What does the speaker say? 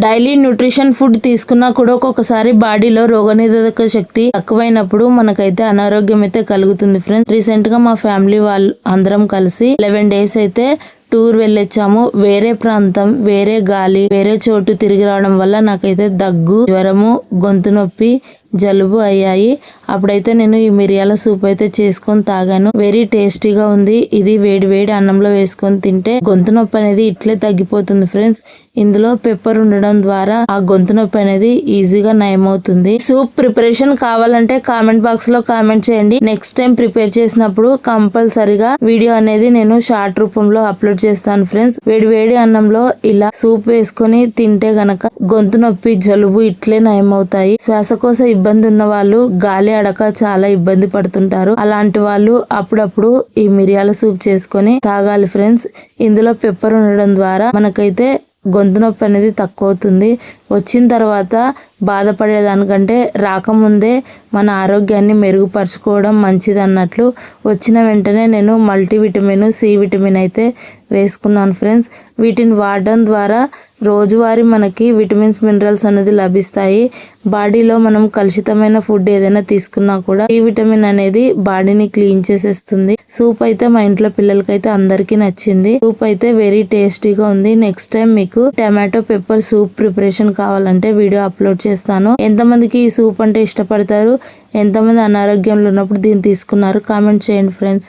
Daily nutrition food తీసుకున్నా కూడా ఒక్కొక్కసారి బాడీలో రోగనిరోధక శక్తి తక్కువైనప్పుడు మనకైతే అనారోగ్యం అయితే కలుగుతుంది ఫ్రెండ్స్. రీసెంట్ గా మా ఫ్యామిలీ వాళ్ళు అందరం కలిసి 11 days అయితే టూర్ వెళ్ళొచ్చాము. వేరే ప్రాంతం, వేరే గాలి, వేరే చోటు తిరిగి రావడం వల్ల నాకైతే దగ్గు, జ్వరము, గొంతు నొప్పి, జలుబు అయ్యాయి. అప్పుడైతే నేను ఈ మిరియాల సూప్ అయితే చేసుకొని తాగాను. వెరీ టేస్టీగా ఉంది. ఇది వేడి వేడి అన్నంలో వేసుకొని తింటే గొంతు నొప్పి అనేది ఇట్లే తగ్గిపోతుంది ఫ్రెండ్స్. ఇందులో పెప్పర్ ఉండడం ద్వారా ఆ గొంతు నొప్పి అనేది ఈజీగా నయమవుతుంది. సూప్ ప్రిపరేషన్ కావాలంటే కామెంట్ బాక్స్ లో కామెంట్ చేయండి. నెక్స్ట్ టైం ప్రిపేర్ చేసినప్పుడు కంపల్సరిగా వీడియో అనేది నేను షార్ట్ రూపంలో అప్లోడ్ చేస్తాను ఫ్రెండ్స్. వేడి వేడి అన్నంలో ఇలా సూప్ వేసుకొని తింటే గనక గొంతు నొప్పి, జలుబు ఇట్లే నయమవుతాయి. శ్వాసకోశ ఇబ్బంది ఉన్న వాళ్ళు గాలి అడక చాలా ఇబ్బంది పడుతుంటారు. అలాంటి వాళ్ళు అప్పుడప్పుడు ఈ మిరియాల సూప్ చేసుకొని తాగాలి ఫ్రెండ్స్. ఇందులో పెప్పర్ ఉండడం ద్వారా మనకైతే గొంతు నొప్పి అనేది తక్కువ అవుతుంది. వచ్చిన తర్వాత బాధపడేదానికంటే రాకముందే మన ఆరోగ్యాన్ని మెరుగుపరచుకోవడం మంచిది అన్నట్లు వచ్చిన వెంటనే నేను మల్టీవిటమిన్, సి విటమిన్ అయితే వేసుకున్నాను ఫ్రెండ్స్. వీటిని వాడడం ద్వారా రోజువారీ మనకి విటమిన్స్, మినరల్స్ అనేది లభిస్తాయి. బాడీలో మనం కలుషితమైన ఫుడ్ ఏదైనా తీసుకున్నా కూడా ఈ విటమిన్ అనేది బాడీని క్లీన్ చేసేస్తుంది. సూప్ అయితే మా ఇంట్లో పిల్లలకైతే అందరికీ నచ్చింది. సూప్ అయితే వెరీ టేస్టీగా ఉంది. నెక్స్ట్ టైం మీకు టమాటో పెప్పర్ సూప్ ప్రిపరేషన్ కావాలంటే వీడియో అప్లోడ్ చేస్తాను. ఎంతమందికి ఈ సూప్ అంటే ఇష్టపడతారు, ఎంతమంది అనారోగ్యంలో ఉన్నప్పుడు దీన్ని తీసుకున్నారు కామెంట్ చేయండి ఫ్రెండ్స్.